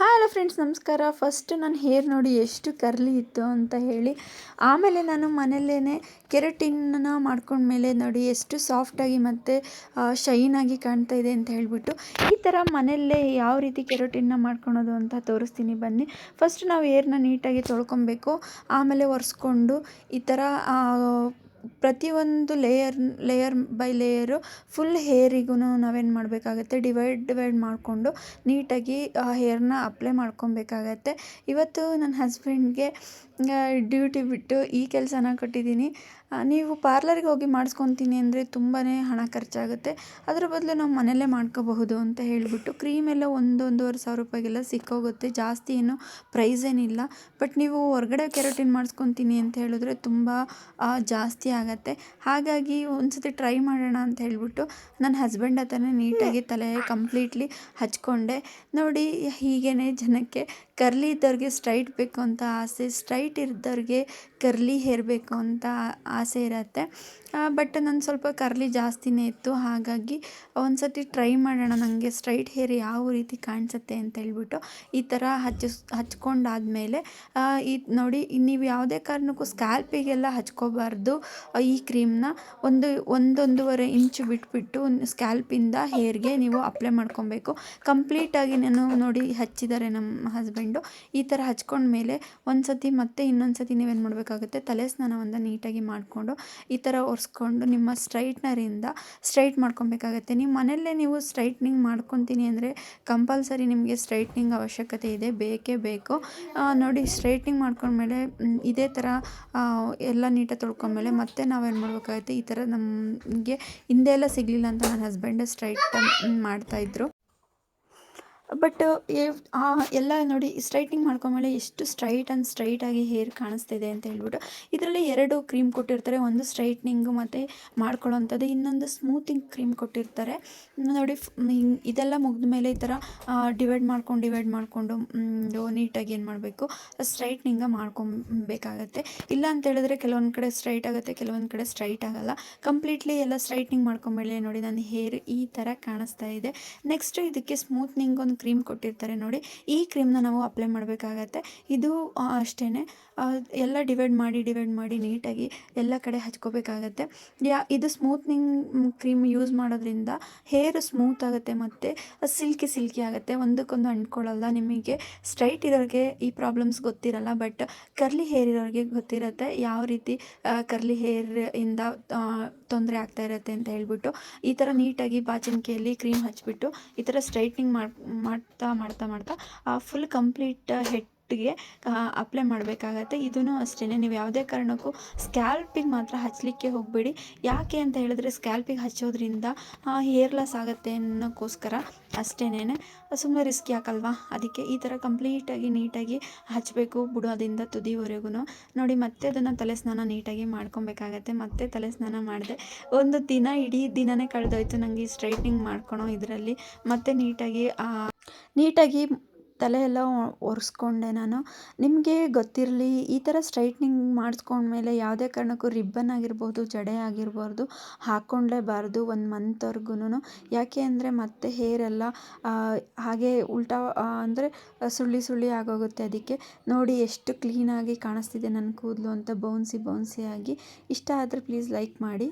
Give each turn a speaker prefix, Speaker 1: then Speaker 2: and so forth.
Speaker 1: Hello friends, ನಮಸ್ಕಾರ. First ನನ್ನ hair ನೋಡಿ ಎಷ್ಟು ಕರ್ಲಿ ಇತ್ತು ಅಂತ ಹೇಳಿ. ಆಮೇಲೆ ನಾನು ಮನೆಯಲ್ಲೇ ಕೆರಟಿನ್ನ ಮಾಡ್ಕೊಂಡ್ಮೇಲೆ ನೋಡಿ ಎಷ್ಟು ಸಾಫ್ಟಾಗಿ ಮತ್ತು ಶೈನಾಗಿ ಕಾಣ್ತಾ ಇದೆ ಅಂತ ಹೇಳಿಬಿಟ್ಟು ಈ ಥರ ಮನೆಯಲ್ಲೇ ಯಾವ ರೀತಿ ಕೆರಟಿನ್ನ ಮಾಡ್ಕೊಳೋದು ಅಂತ ತೋರಿಸ್ತೀನಿ ಬನ್ನಿ. ಫಸ್ಟ್ ನಾವು ಹೇರ್ನ ನೀಟಾಗಿ ತೊಳ್ಕೊಬೇಕು. ಆಮೇಲೆ ಒರೆಸ್ಕೊಂಡು ಈ ಥರ ಪ್ರತಿಯೊಂದು ಲೇಯರ್ ಬೈ ಲೇಯರು ಫುಲ್ ಹೇರಿಗೂ ನಾವೇನು ಮಾಡಬೇಕಾಗತ್ತೆ, ಡಿವೈಡ್ ಮಾಡಿಕೊಂಡು ನೀಟಾಗಿ ಹೇರ್ನ ಅಪ್ಲೈ ಮಾಡ್ಕೊಬೇಕಾಗತ್ತೆ. ಇವತ್ತು ನನ್ನ ಹಸ್ಬೆಂಡ್ಗೆ ಡ್ಯೂಟಿ ಬಿಟ್ಟು ಈ ಕೆಲಸನ ಕೊಟ್ಟಿದ್ದೀನಿ. ನೀವು ಪಾರ್ಲರ್ಗೆ ಹೋಗಿ ಮಾಡಿಸ್ಕೊತೀನಿ ಅಂದರೆ ತುಂಬಾ ಹಣ ಖರ್ಚಾಗುತ್ತೆ. ಅದರ ಬದಲು ನಾವು ಮನೆಯಲ್ಲೇ ಮಾಡ್ಕೋಬಹುದು ಅಂತ ಹೇಳಿಬಿಟ್ಟು ಕ್ರೀಮೆಲ್ಲ 1-1.5 ಸಾವಿರ ರೂಪಾಯಿಗೆಲ್ಲ ಸಿಕ್ಕೋಗುತ್ತೆ. ಜಾಸ್ತಿ ಏನು ಪ್ರೈಸ್ ಏನಿಲ್ಲ. ಬಟ್ ನೀವು ಹೊರಗಡೆ ಕೆರಟಿನ್ ಮಾಡಿಸ್ಕೊತೀನಿ ಅಂತ ಹೇಳಿದ್ರೆ ತುಂಬ ಜಾಸ್ತಿ ಆಗುತ್ತೆ. ಹಾಗಾಗಿ ಒಂದ್ಸತಿ ಟ್ರೈ ಮಾಡೋಣ ಅಂತ ಹೇಳಿಬಿಟ್ಟು ನನ್ನ ಹಸ್ಬೆಂಡ್ ಹತ್ರನೇ ನೀಟಾಗಿ ತಲೆ ಕಂಪ್ಲೀಟ್ಲಿ ಹಚ್ಕೊಂಡೆ. ನೋಡಿ, ಹೀಗೇ ಜನಕ್ಕೆ ಕರ್ಲಿ ಇದ್ದವ್ರಿಗೆ ಸ್ಟ್ರೈಟ್ ಬೇಕು ಅಂತ ಆಸೆ, ಸ್ಟ್ರೈಟ್ ಇದ್ದವ್ರಿಗೆ ಕರ್ಲಿ ಹೇರ್ ಬೇಕು ಅಂತ ಆಸೆ ಇರುತ್ತೆ. ಬಟ್ ನನ್ನ ಸ್ವಲ್ಪ ಕರ್ಲಿ ಜಾಸ್ತಿನೇ ಇತ್ತು. ಹಾಗಾಗಿ ಒಂದು ಸತಿ ಟ್ರೈ ಮಾಡೋಣ, ನನಗೆ ಸ್ಟ್ರೈಟ್ ಹೇರ್ ಯಾವ ರೀತಿ ಕಾಣಿಸುತ್ತೆ ಅಂತ ಹೇಳ್ಬಿಟ್ಟು ಈ ಥರ ಹಚ್ಕೊಂಡಾದ್ಮೇಲೆ ಈ ನೋಡಿ, ನೀವು ಯಾವುದೇ ಕಾರಣಕ್ಕೂ ಸ್ಕ್ಯಾಲ್ಪಿಗೆಲ್ಲ ಹಚ್ಕೋಬಾರ್ದು. ಈ ಕ್ರೀಮ್ನ 1-1.5 ಇಂಚು ಬಿಟ್ಬಿಟ್ಟು ಸ್ಕ್ಯಾಲ್ಪಿಂದ ಹೇರ್ಗೆ ನೀವು ಅಪ್ಲೈ ಮಾಡ್ಕೊಬೇಕು. ಕಂಪ್ಲೀಟಾಗಿ ನಾನು ನೋಡಿ ಹಚ್ಚಿದ್ದಾರೆ ನಮ್ಮ ಹಸ್ಬೆಂಡು. ಈ ಥರ ಹಚ್ಕೊಂಡ್ಮೇಲೆ ಒಂದು ಸತಿ ಮತ್ತೆ ಇನ್ನೊಂದು ಸತಿ ನೀವೇನು ಮಾಡಬೇಕಾಗುತ್ತೆ, ತಲೆ ಸ್ನಾನವನ್ನು ನೀಟಾಗಿ ಮಾಡಿಕೊಂಡು ಈ ಥರ ಒರೆಸ್ಕೊಂಡು ನಿಮ್ಮ ಸ್ಟ್ರೈಟ್ನರಿಂದ ಸ್ಟ್ರೈಟ್ ಮಾಡ್ಕೊಬೇಕಾಗತ್ತೆ. ನೀವು ಮನೆಯಲ್ಲೇ ನೀವು ಸ್ಟ್ರೈಟ್ನಿಂಗ್ ಮಾಡ್ಕೊತೀನಿ ಅಂದರೆ ಕಂಪಲ್ಸರಿ ನಿಮಗೆ ಸ್ಟ್ರೈಟ್ನಿಂಗ್ ಅವಶ್ಯಕತೆ ಇದೆ, ಬೇಕೇ ಬೇಕು. ನೋಡಿ, ಸ್ಟ್ರೈಟ್ನಿಂಗ್ ಮಾಡ್ಕೊಂಡ್ಮೇಲೆ ಇದೇ ಥರ ಎಲ್ಲ ನೀಟಾಗಿ ತೊಳ್ಕೊಂಡ್ಮೇಲೆ ಮತ್ತೆ ನಾವೇನು ಮಾಡಬೇಕಾಗುತ್ತೆ, ಈ ಥರ ನಮಗೆ ಹಿಂದೆ ಎಲ್ಲ ಸಿಗಲಿಲ್ಲ ಅಂತ ನನ್ನ ಹಸ್ಬೆಂಡ್ ಸ್ಟ್ರೈಟ್ ಮಾಡ್ತಾಯಿದ್ರು. ಬಟ್ ಎಲ್ಲ ನೋಡಿ, ಸ್ಟ್ರೈಟ್ನಿಂಗ್ ಮಾಡ್ಕೊಂಡ್ಮೇಲೆ ಎಷ್ಟು ಸ್ಟ್ರೈಟಾಗಿ ಹೇರ್ ಕಾಣಿಸ್ತಿದೆ ಅಂತ ಹೇಳ್ಬಿಟ್ಟು ಇದರಲ್ಲಿ 2 ಕ್ರೀಮ್ ಕೊಟ್ಟಿರ್ತಾರೆ. ಒಂದು ಸ್ಟ್ರೈಟ್ನಿಂಗು ಮತ್ತು ಮಾಡ್ಕೊಳ್ಳೋವಂಥದ್ದು, ಇನ್ನೊಂದು ಸ್ಮೂತಿಂಗ್ ಕ್ರೀಮ್ ಕೊಟ್ಟಿರ್ತಾರೆ. ನೋಡಿ, ಇದೆಲ್ಲ ಮುಗಿದ ಮೇಲೆ ಈ ಥರ ಡಿವೈಡ್ ಮಾಡಿಕೊಂಡು ನೀಟಾಗಿ ಏನು ಮಾಡಬೇಕು, ಸ್ಟ್ರೈಟ್ನಿಂಗ ಮಾಡ್ಕೊಬೇಕಾಗತ್ತೆ. ಇಲ್ಲ ಅಂತ ಹೇಳಿದ್ರೆ ಕೆಲವೊಂದು ಕಡೆ ಸ್ಟ್ರೈಟ್ ಆಗುತ್ತೆ, ಕೆಲವೊಂದು ಕಡೆ ಸ್ಟ್ರೈಟ್ ಆಗಲ್ಲ. ಕಂಪ್ಲೀಟ್ಲಿ ಎಲ್ಲ ಸ್ಟ್ರೈಟ್ನಿಂಗ್ ಮಾಡ್ಕೊಂಡ್ಮೇಲೆ ನೋಡಿ ನನ್ನ ಹೇರ್ ಈ ಥರ ಕಾಣಿಸ್ತಾ ಇದೆ. ನೆಕ್ಸ್ಟ್ ಇದಕ್ಕೆ ಸ್ಮೂತ್ನಿಂಗ್ ಒಂದು ಕ್ರೀಮ್ ಕೊಟ್ಟಿರ್ತಾರೆ ನೋಡಿ, ಈ ಕ್ರೀಮ್ನ ನಾವು ಅಪ್ಲೈ ಮಾಡಬೇಕಾಗತ್ತೆ. ಇದು ಅಷ್ಟೇ, ಎಲ್ಲ ಡಿವೈಡ್ ಮಾಡಿ ನೀಟಾಗಿ ಎಲ್ಲ ಕಡೆ ಹಚ್ಕೋಬೇಕಾಗತ್ತೆ. ಇದು ಸ್ಮೂತ್ನಿಂಗ್ ಕ್ರೀಮ್ ಯೂಸ್ ಮಾಡೋದ್ರಿಂದ ಹೇರ್ ಸ್ಮೂತ್ ಆಗುತ್ತೆ ಮತ್ತು ಸಿಲ್ಕಿ ಆಗುತ್ತೆ, ಒಂದಕ್ಕೊಂದು ಅಂಟ್ಕೊಳ್ಳಲ್ಲ. ನಿಮಗೆ ಸ್ಟ್ರೈಟ್ ಇರೋರಿಗೆ ಈ ಪ್ರಾಬ್ಲಮ್ಸ್ ಗೊತ್ತಿರಲ್ಲ, ಬಟ್ ಕರ್ಲಿ ಹೇರ್ ಇರೋರಿಗೆ ಗೊತ್ತಿರುತ್ತೆ ಯಾವ ರೀತಿ ಕರ್ಲಿ ಹೇರ್ ಇಂದ ತೊಂದರೆ ಆಗ್ತಾ ಇರುತ್ತೆ ಅಂತ ಹೇಳ್ಬಿಟ್ಟು ಈ ಥರ ನೀಟಾಗಿ ಬಾಚಣಿಕೆಯಲ್ಲಿ ಕ್ರೀಮ್ ಹಚ್ಬಿಟ್ಟು ಈ ಥರ ಸ್ಟ್ರೈಟ್ನಿಂಗ್ ಮಾಡ್ತಾ ಫುಲ್ ಕಂಪ್ಲೀಟ್ ಹೆಡ್ಗೆ ಅಪ್ಲೈ ಮಾಡಬೇಕಾಗತ್ತೆ. ಇದೂ ಅಷ್ಟೇ, ನೀವು ಯಾವುದೇ ಕಾರಣಕ್ಕೂ ಸ್ಕ್ಯಾಲ್ಪಿಗೆ ಮಾತ್ರ ಹಚ್ಚಲಿಕ್ಕೆ ಹೋಗಬೇಡಿ. ಯಾಕೆ ಅಂತ ಹೇಳಿದ್ರೆ ಸ್ಕ್ಯಾಲ್ಪಿಗೆ ಹಚ್ಚೋದ್ರಿಂದ ಹೇರ್ ಲಾಸ್ ಆಗುತ್ತೆ ಅನ್ನೋಕ್ಕೋಸ್ಕರ ಅಷ್ಟೇನೆ, ಸುಮ್ಮನೆ ರಿಸ್ಕಿ ಯಾಕಲ್ವಾ. ಅದಕ್ಕೆ ಈ ಥರ ಕಂಪ್ಲೀಟಾಗಿ ನೀಟಾಗಿ ಹಚ್ಚಬೇಕು, ಬುಡೋದಿಂದ ತುದಿವರೆಗೂ. ನೋಡಿ, ಮತ್ತೆ ಅದನ್ನು ತಲೆ ಸ್ನಾನ ನೀಟಾಗಿ ಮಾಡ್ಕೊಬೇಕಾಗತ್ತೆ. ಮತ್ತೆ ತಲೆ ಸ್ನಾನ ಮಾಡಿದೆ, ಒಂದು ದಿನ ಇಡೀ ದಿನವೇ ಕಳೆದೋಯ್ತು ನನಗೆ ಈ ಸ್ಟ್ರೈಟ್ನಿಂಗ್ ಮಾಡ್ಕೊಳೋ ಇದರಲ್ಲಿ. ಮತ್ತು ನೀಟಾಗಿ ತಲೆ ಎಲ್ಲ ಒರೆಸ್ಕೊಂಡೆ ನಾನು. ನಿಮಗೆ ಗೊತ್ತಿರಲಿ, ಈ ಥರ ಸ್ಟ್ರೈಟ್ನಿಂಗ್ ಮಾಡಿಸ್ಕೊಂಡ್ಮೇಲೆ ಯಾವುದೇ ಕಾರಣಕ್ಕೂ ರಿಬ್ಬನ್ ಆಗಿರ್ಬೋದು, ಜಡೆ ಆಗಿರ್ಬೋದು ಹಾಕ್ಕೊಳ್ಳೇಬಾರ್ದು 1 ಮಂತ್ವರೆಗೂ. ಯಾಕೆ ಅಂದರೆ ಮತ್ತೆ ಹೇರೆಲ್ಲ ಹಾಗೆ ಉಲ್ಟಾ ಅಂದರೆ ಸುಳ್ಳಿ ಆಗೋಗುತ್ತೆ. ಅದಕ್ಕೆ ನೋಡಿ ಎಷ್ಟು ಕ್ಲೀನಾಗಿ ಕಾಣಿಸ್ತಿದೆ ನನ್ನ ಕೂದಲು ಅಂತ, ಬೌನ್ಸಿ ಆಗಿ. ಇಷ್ಟ ಆದರೆ ಪ್ಲೀಸ್ ಲೈಕ್ ಮಾಡಿ.